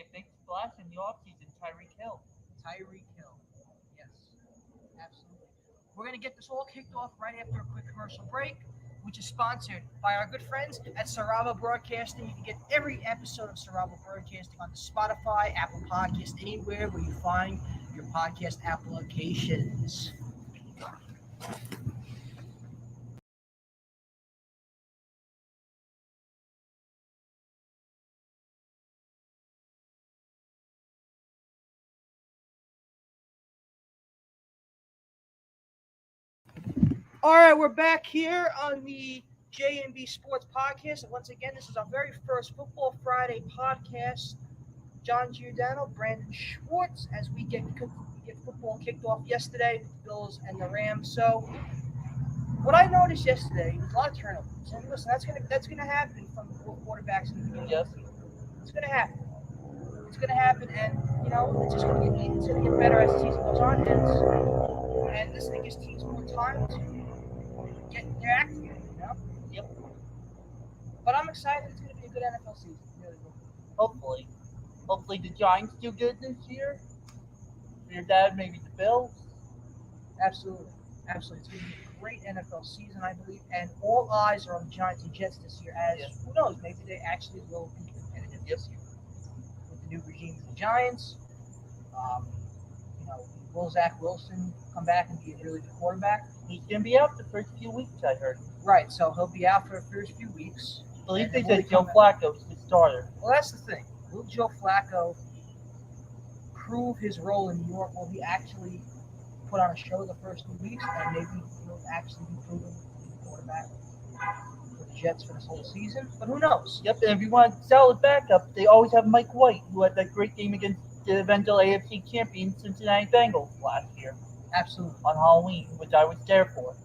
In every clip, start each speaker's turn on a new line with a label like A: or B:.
A: made a big splash in the offseason, Tyreek Hill.
B: Tyreek Hill. Yes, absolutely. We're going to get this all kicked off right after a quick commercial break, which is sponsored by our good friends at Sarava Broadcasting. You can get every episode of Sarava Broadcasting on the Spotify, Apple Podcast, anywhere where you find your podcast applications. All right, we're back here on the J&B Sports Podcast. And once again, this is our very first Football Friday podcast. John Giordano, Brandon Schwartz, as we get football kicked off yesterday with the Bills and the Rams. So, what I noticed yesterday was a lot of turnovers. And listen, that's gonna happen from the quarterbacks in the beginning.
A: Yep.
B: It's gonna happen. It's gonna happen, and it's gonna get better as the season goes on. And this thing gives teams more time to get their act together.
A: Yep.
B: But I'm excited. It's gonna be a good NFL season. Really will.
A: Hopefully. Hopefully the Giants do good this year. For your dad, maybe the Bills.
B: Absolutely. Absolutely. It's going to be a great NFL season, I believe. And all eyes are on the Giants and Jets this year, as who knows, maybe they actually will be competitive this year. With the new regime of the Giants, um, will Zach Wilson come back and be a really good quarterback?
A: He's going to be out the first few weeks, I heard.
B: Right, so he'll be out for the first few weeks.
A: I believe
B: And
A: they
B: then will
A: said
B: he
A: Joe
B: come back?
A: Flacco's the starter.
B: Well, that's the thing. Will Joe Flacco prove his role in New York? Will he actually put on a show the first 2 weeks, and maybe he'll actually be proven to be the quarterback for the Jets for this whole season? But who knows?
A: Yep, and if you want to sell it back up, they always have Mike White, who had that great game against the eventual AFC champion Cincinnati Bengals last year
B: Absolutely.
A: on Halloween, which I was there for.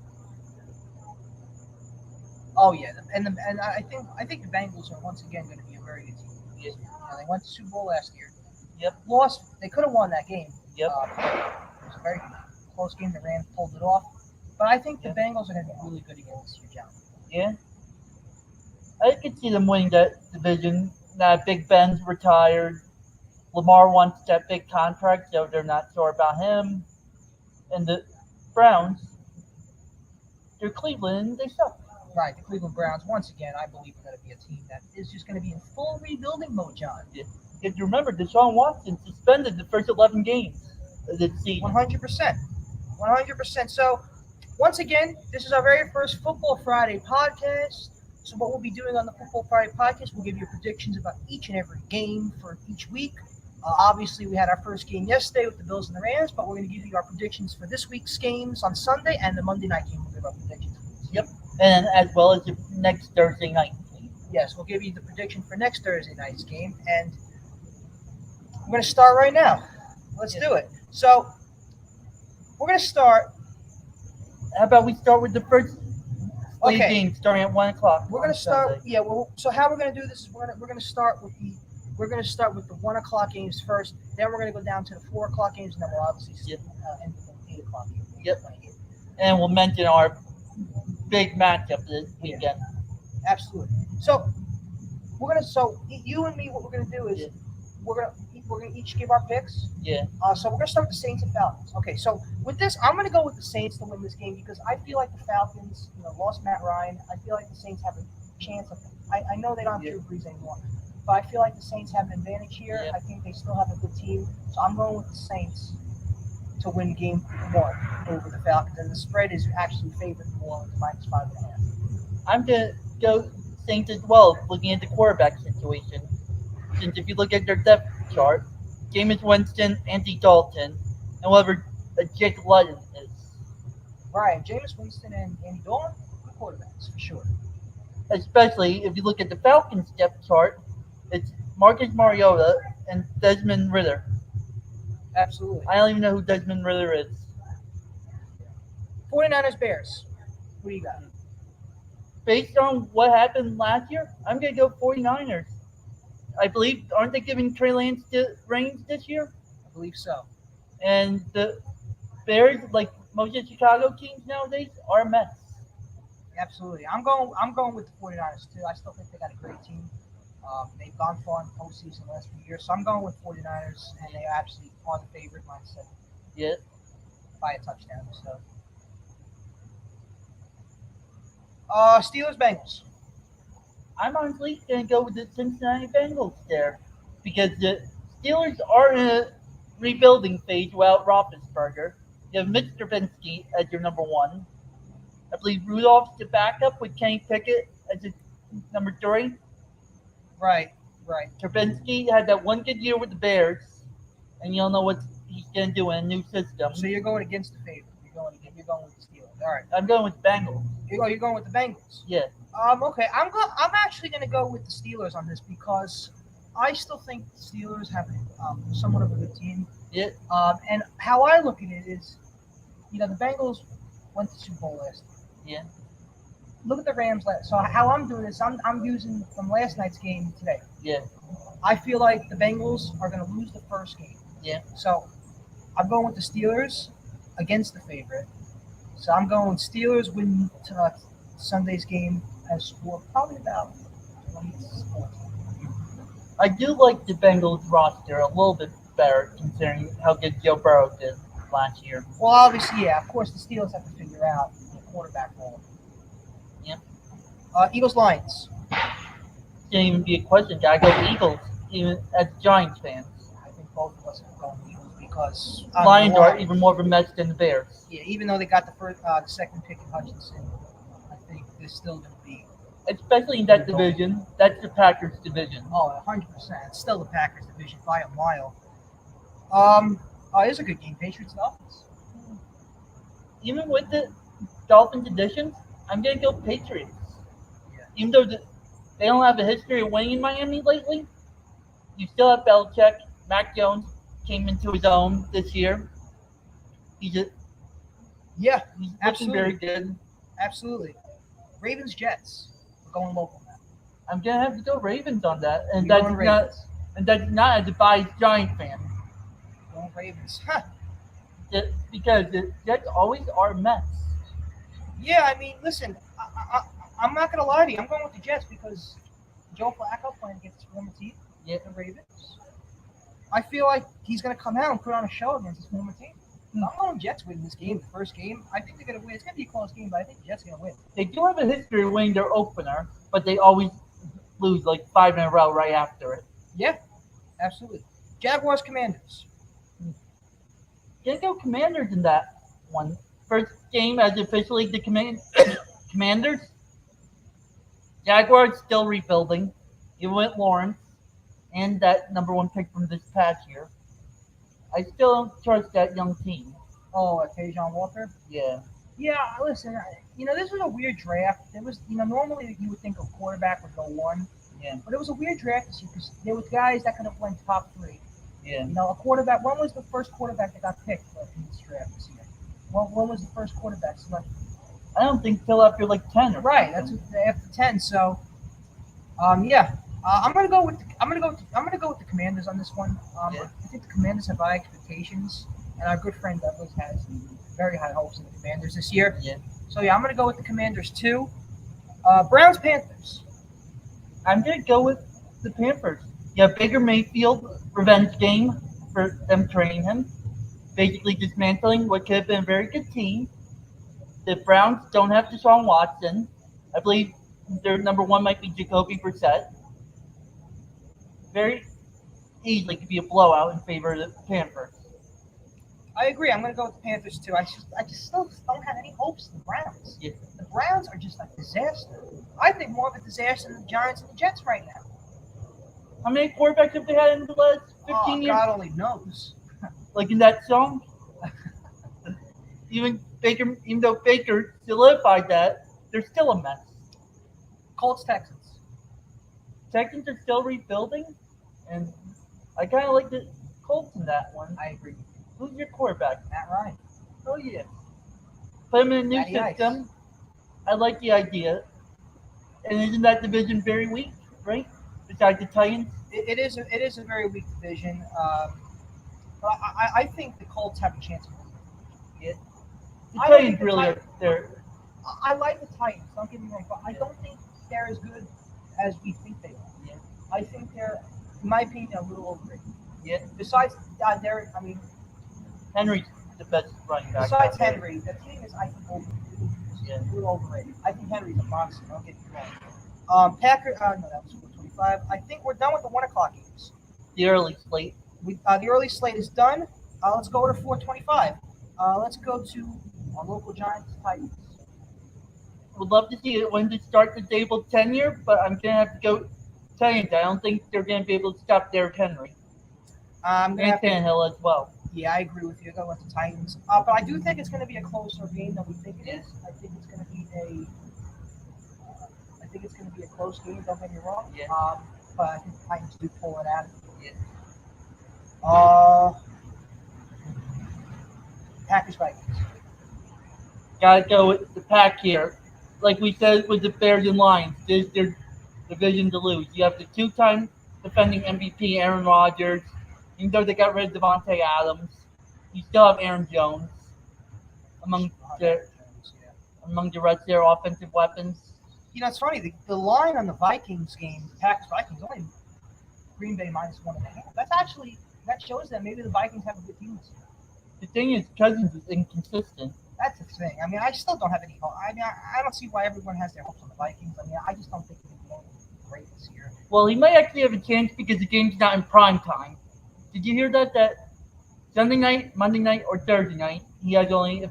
B: Oh yeah, and I think the Bengals are once again going to be a very good team.
A: Yep.
B: They went to the Super Bowl last year.
A: Yep.
B: Lost. They could have won that game.
A: Yep.
B: It was a very close game. The Rams pulled it off. But I think the
A: Yep.
B: Bengals are going to be really good again this year, John.
A: Yeah. I could see them winning that division. Now Big Ben's retired. Lamar wants that big contract, so they're not sure about him. And the Browns, they're Cleveland, they suck.
B: Right, the Cleveland Browns, once again, I believe are going to be a team that is just going to be in full rebuilding mode, John.
A: If you remember, Deshaun Watson suspended the first 11 games of this season.
B: 100%. 100%. So, once again, this is our very first Football Friday podcast. So, what we'll be doing on the Football Friday podcast, we'll give you predictions about each and every game for each week. Obviously, we had our first game yesterday with the Bills and the Rams, but we're going to give you our predictions for this week's games on Sunday and the Monday night game. We'll give our predictions.
A: Yep. And as well as the next Thursday night.
B: Yes, we'll give you the prediction for next Thursday night's game, and we're going to start right now. Let's do it. So, we're going to start.
A: How about we start with the first slate
B: Okay.
A: game starting at 1 o'clock?
B: We're going
A: on
B: to start.
A: Sunday.
B: Yeah. Well, so how we're going to do this is we're going to start with the 1 o'clock games first. Then we're going to go down to the 4 o'clock games, and then we'll obviously end with the 8 o'clock games.
A: Yep. And we'll mention our big matchup this weekend.
B: Absolutely. So you and me, what we're gonna do is
A: Yeah.
B: we're gonna each give our picks.
A: Yeah.
B: So we're gonna start with the Saints and Falcons. Okay. So with this, I'm gonna go with the Saints to win this game because I feel like the Falcons, lost Matt Ryan. I feel like the Saints have a chance of. I know they don't have Drew Brees anymore, but I feel like the Saints have an advantage here.
A: Yeah.
B: I think they still have a good team, so I'm going with the Saints to win game 1 over the Falcons, and the spread is actually favored more with -5.5.
A: I'm going to go Saints as well, looking at the quarterback situation. Since if you look at their depth chart, Jameis Winston, Andy Dalton, and whoever Jake Luton is.
B: Right, Jameis Winston and Andy Dalton, good quarterbacks for sure.
A: Especially if you look at the Falcons depth chart, it's Marcus Mariota and Desmond Ritter.
B: Absolutely.
A: I don't even know who Desmond Ritter is.
B: 49ers Bears. What do you got?
A: Based on what happened last year, I'm going to go 49ers. I believe, aren't they giving Trey Lance the reins this year?
B: I believe so.
A: And the Bears, like most of the Chicago teams nowadays, are a mess.
B: Absolutely. I'm going with the 49ers too. I still think they got a great team. They've gone far in the postseason the last few years, so I'm going with 49ers, and they absolutely are the favorite mindset
A: Yeah.
B: by a touchdown. So, Steelers Bengals.
A: I'm honestly going to go with the Cincinnati Bengals there because the Steelers are in a rebuilding phase without Roethlisberger. You have Mitch Trubisky as your number one. I believe Rudolph's the backup with Kenny Pickett as his number three.
B: Right.
A: Trubisky had that one good year with the Bears, and you don't know what he's going to do in a new system.
B: So you're going against the favorite. You're going with the Steelers. All right.
A: I'm going with Bengals.
B: You're going with the Bengals.
A: Yeah.
B: Okay. I'm actually going to go with the Steelers on this because I still think the Steelers have somewhat of a good team.
A: Yeah.
B: And how I look at it is, the Bengals went to the Super Bowl last year.
A: Yeah.
B: Look at the Rams last. So how I'm doing this, I'm using from last night's game today.
A: Yeah.
B: I feel like the Bengals are going to lose the first game.
A: Yeah.
B: So I'm going with the Steelers against the favorite. So I'm going Steelers win Sunday's game as score probably about 20-14.
A: I do like the Bengals roster a little bit better considering how good Joe Burrow did last year.
B: Well, obviously, yeah. Of course, the Steelers have to figure out the quarterback role.
A: Yep.
B: Eagles Lions.
A: Can't even be a question. Gotta go Eagles, even as Giants fans.
B: I think both of us are going Eagles because
A: Lions are even more of a mess than the Bears.
B: Yeah, even though they got the second pick in Hutchinson, I think they're still going to be.
A: Especially in that division. That's the Packers division.
B: Oh, 100%. It's still the Packers division by a mile. It's a good game. Patriots Dolphins.
A: Even with the Dolphins additions, I'm gonna go Patriots.
B: Yeah.
A: Even though they don't have a history of winning in Miami lately, you still have Belichick. Mac Jones came into his own this year. He's
B: Yeah,
A: looking
B: absolutely.
A: very good.
B: Absolutely. Ravens Jets. We're going local now.
A: I'm gonna have to go Ravens on that, and
B: You're
A: that's
B: going
A: not
B: Ravens.
A: and that's not as a biased Giant fan.
B: Going Ravens.
A: Just because the Jets always are a mess.
B: Yeah, I mean, listen, I'm not going to lie to you. I'm going with the Jets because Joe Flacco playing against his former team, the Ravens. I feel like he's going to come out and put on a show against his former team. I'm going Jets winning this game, the first game. I think they're going to win. It's going to be a close game, but I think the Jets are going to win.
A: They do have a history of winning their opener, but they always lose like 5 in a row right after it.
B: Yeah, absolutely. Jaguars Commanders.
A: Gonna go Commanders in that one. First game as officially the Commanders. Jaguars still rebuilding. Even with Lawrence and that number one pick from this past year. I still don't trust that young team.
B: Oh, Tajon Walker.
A: Yeah.
B: Yeah, listen, this was a weird draft. It was, normally you would think a quarterback would go one.
A: Yeah.
B: But it was a weird draft this year because there was guys that could have went top 3.
A: Yeah.
B: A quarterback. When was the first quarterback that got picked in this draft this year? When was the first quarterback selected?
A: I don't think till after like 10 or
B: Right.
A: something.
B: That's after 10. So, yeah. I'm gonna go with the Commanders on this one.
A: Yeah.
B: I think the Commanders have high expectations, and our good friend Douglas has very high hopes in the Commanders this year.
A: Yeah.
B: So yeah, I'm gonna go with the Commanders too. Browns Panthers.
A: I'm gonna go with the Panthers. Yeah, Baker Mayfield revenge game for them training him, basically dismantling what could have been a very good team. The Browns don't have Deshaun Watson. I believe their number one might be Jacoby Brissett. Very easily could be a blowout in favor of the Panthers.
B: I agree. I'm going to go with the Panthers too. I just still don't have any hopes in the Browns.
A: Yeah.
B: The Browns are just a disaster. I think more of a disaster than the Giants and the Jets right now.
A: How many quarterbacks have they had in the last 15 years?
B: God only knows.
A: Like in that song? Even though Baker solidified that, they're still a mess.
B: Colts Texans.
A: Texans are still rebuilding, and I kind of like the Colts in that one.
B: I agree.
A: Who's your quarterback?
B: Matt Ryan.
A: Oh, yeah. Put him in a new
B: Matty Ice.
A: system. I like the idea. And isn't that division very weak, right? Besides the Titans?
B: It is a very weak division. But I think the Colts have a chance of winning.
A: Yeah. The
B: I don't
A: Titans
B: think the
A: really are
B: Titans-
A: there.
B: I like the Titans. Don't get me wrong, but I don't think they're as good as we think they are.
A: Yeah.
B: I think they're, in my opinion, a little overrated.
A: Yeah.
B: Besides Derek,
A: Henry's the best running back.
B: besides
A: out there.
B: Henry, the team is, I think,
A: Yeah.
B: a little overrated. I think Henry's a monster. Don't get me wrong. Packers. No, that was 4:25. I think we're done with the 1:00 games.
A: The early slate.
B: The early slate is done. Let's go to 4:25. Let's go to our local Giants Titans.
A: Would love to see it when to start the Dable tenure, but I'm gonna have to go Titans. I don't think they're gonna be able to stop Derrick Henry
B: I'm gonna
A: and
B: have to,
A: Tannehill as well.
B: yeah, I agree with you. Go with the Titans. But I do think it's going to be a closer game than we think it is. I think it's going to be a close game. Don't get me wrong.
A: Yeah.
B: But I think the Titans do pull it out.
A: Yeah.
B: Packers Vikings.
A: Gotta go with the pack here. Like we said with the Bears and Lions, there's their division to lose. You have the two-time defending MVP Aaron Rodgers. Even though they got rid of Devontae Adams, you still have Aaron Jones among the rest of their offensive weapons.
B: You know, it's funny. The line on the Vikings game, Packers Vikings, only Green Bay -1.5. That shows that maybe the Vikings have a good team this year.
A: The thing is, Cousins is inconsistent.
B: That's the thing. I mean, I still don't have any hope. I mean, I don't see why everyone has their hopes on the Vikings. I mean, I just don't think they're going to be great this year.
A: Well, he might actually have a chance because the game's not in prime time. Did you hear that? That Sunday night, Monday night, or Thursday night, he has only a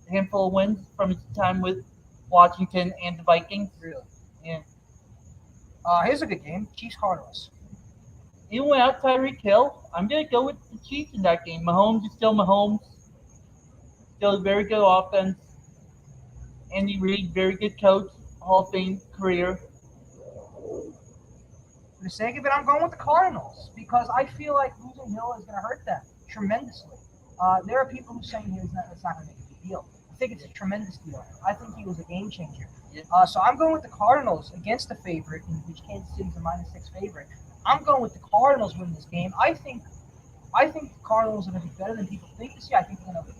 A: handful of wins from his time with Washington and the Vikings.
B: Really?
A: Yeah.
B: Here's a good game. Chiefs Cardinals.
A: Even without Tyreek Hill, I'm going to go with the Chiefs in that game. Mahomes is still Mahomes. Still a very good offense. Andy Reid, very good coach. Hall of Fame career.
B: For the sake of it, I'm going with the Cardinals because I feel like losing Hill is going to hurt them tremendously. There are people who say it's not going to make a big deal. I think it's a tremendous deal. I think he was a game changer.
A: Yeah.
B: So I'm going with the Cardinals against the favorite, in which Kansas City's a -6 favorite. I'm going with the Cardinals winning this game. I think the Cardinals are going to be better than people think this year. I think they're going to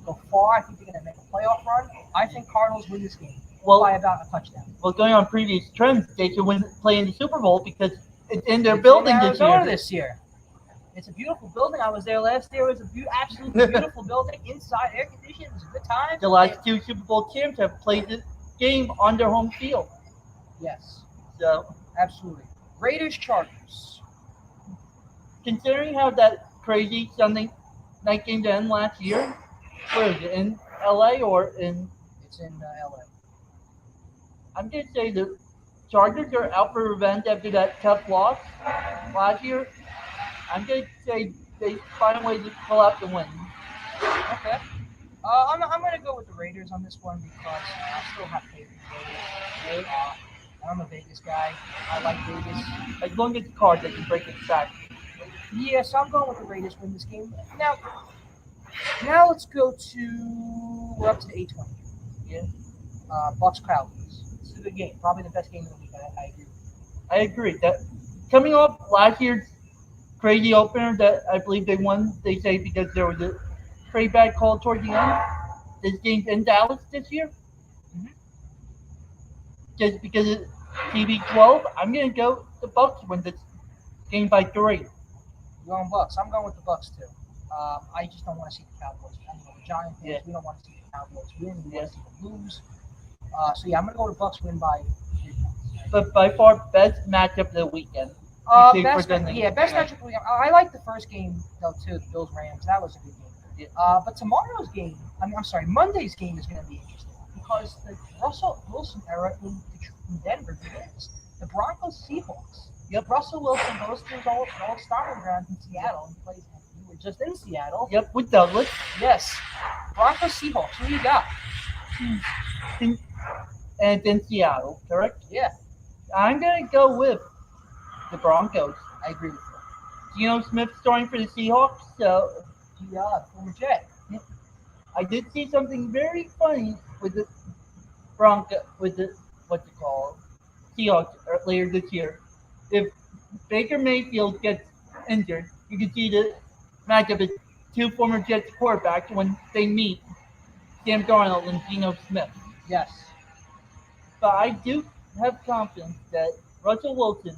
B: go far. I think they're going to make a playoff run. I think Cardinals win this game by about a touchdown.
A: Well, going on previous trends, they should play in the Super Bowl because it's in their building
B: in Arizona
A: this year.
B: It's a beautiful building. I was there last year. It was absolutely beautiful building. Inside, air conditioned. It was a good time.
A: The last two Super Bowl champs have played the game on their home field.
B: Yes.
A: So,
B: absolutely. Raiders Chargers.
A: Considering how that crazy Sunday night game to end last year, where is it, in LA or in?
B: It's in LA.
A: I'm going to say the Chargers are out for revenge after that tough loss last year. I'm going to say they find a way to pull out the win.
B: Okay. I'm going to go with the Raiders on this one because I still have faith in the Raiders. I'm a Vegas guy. I like Vegas.
A: As long as the card, they can break it back.
B: Yeah, so I'm going with the Raiders win this game. Now let's go to, we're up to the 8:20.
A: Yeah.
B: Bucks Cowboys. This is a good game. Probably the best game of the week. I agree.
A: I agree. That coming off last year's crazy opener that I believe they won, they say because there was a pretty bad call toward the end. This game's in Dallas this year.
B: Mm-hmm.
A: Just because of TB12, I'm going to go the Bucks win this game by 3.
B: You're going Bucks. I'm going with the Bucks too. I just don't want to see the Cowboys. I mean, we're Giant fans.
A: Yeah.
B: We don't want to see the Cowboys win. We
A: Yeah.
B: want to see them lose. So yeah, I'm going to go to Bucks win by 3 points.
A: But by far, best matchup of the weekend.
B: Best matchup of the week. I like the first game though too. The Bills Rams. That was a good game.
A: Yeah.
B: But tomorrow's game, Monday's game is going to be interesting because the Russell Wilson era in Denver begins. The Broncos Seahawks. Yep. Russell Wilson goes to his old starting ground in Seattle and plays. We were just in Seattle.
A: Yep, with Douglas.
B: Yes. Broncos Seahawks. Who you got?
A: And it's in Seattle, correct?
B: Yeah.
A: I'm going to go with the Broncos.
B: I agree with you.
A: Geno Smith starting for the Seahawks, so
B: Yeah, former Jet.
A: I did see something very funny with the Seahawks later this year. If Baker Mayfield gets injured, you can see the matchup is two former Jets quarterbacks when they meet, Sam Darnold and Geno Smith.
B: Yes.
A: But I do have confidence that Russell Wilson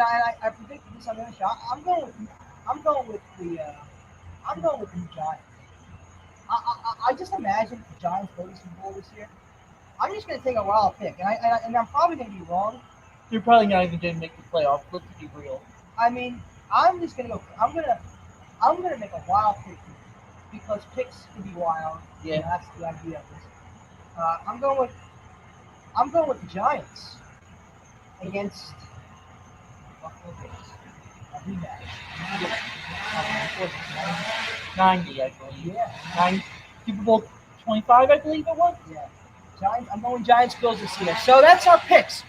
B: I predicted this on the show. I'm going with the Giants. I just imagine the Giants go to Super Bowl this year. I'm just going to take a wild pick, and I'm probably going to be wrong.
A: You're probably not even going to make the playoffs. Let's be real.
B: I mean, I'm just going to go. I'm gonna make a wild pick here because picks can be wild.
A: Yeah.
B: You know, that's the idea of this. I'm going with the Giants against Buffalo Bills. A rematch.
A: 90, I believe.
B: Yeah.
A: 90, Super Bowl 25, I believe it was.
B: Yeah. Giants. I'm going Giants Bills this year. So that's our picks.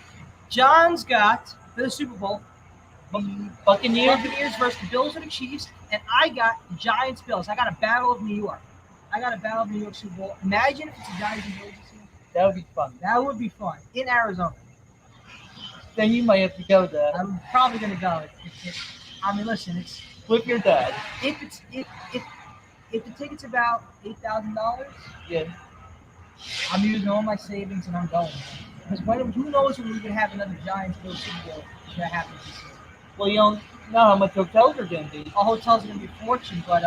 B: John's got for the Super Bowl the Buccaneers versus the Bills and the Chiefs, and I got the Giants Bills. I got a Battle of New York. Super Bowl. Imagine if it's a Giants and Bills this year.
A: That would be fun.
B: That would be fun in Arizona.
A: Then you might have to go there
B: I'm probably gonna go. I mean, listen, it's
A: with your dad.
B: if the ticket's about $8,000,
A: Yeah.
B: I'm using all my savings and I'm going. Because who knows when we're gonna have another Giants Bills Super Bowl that happens this year.
A: Well, you don't know how much hotels are going to be.
B: Our hotels are gonna be a fortune, but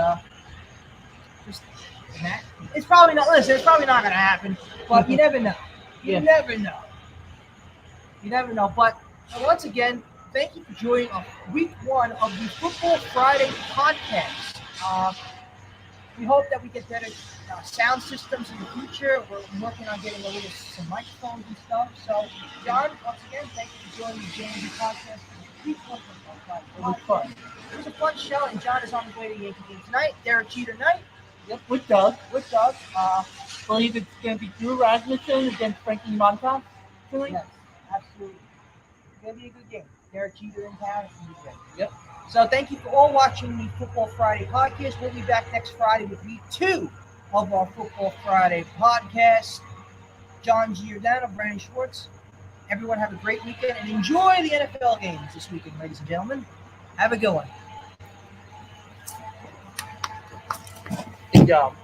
B: just that. It's probably not. Listen, it's probably not gonna happen. But you never know. You
A: Yeah.
B: never know. You never know. But once again, thank you for joining week 1 of the Football Friday podcast. We hope that we get better sound systems in the future. We're working on getting some microphones and stuff. So, John, once again, thank you for joining the JMB podcast. Week 1 of Football Friday.
A: It was fun.
B: It was a fun show, and John is on his way to Yankee game tonight. Derek Jeter night.
A: Yep, with Doug.
B: With Doug.
A: Believe it's going to be Drew Rasmussen against Frankie Montas tonight.
B: Yes, absolutely. It's going to be a good game. Derek Jeter in town. It's going to be great.
A: Yep.
B: So thank you for all watching the Football Friday podcast. We'll be back next Friday with week 2 of our Football Friday podcast. John Giordano, Brandon Schwartz. Everyone have a great weekend and enjoy the NFL games this weekend, ladies and gentlemen. Have a good one.
A: Good job.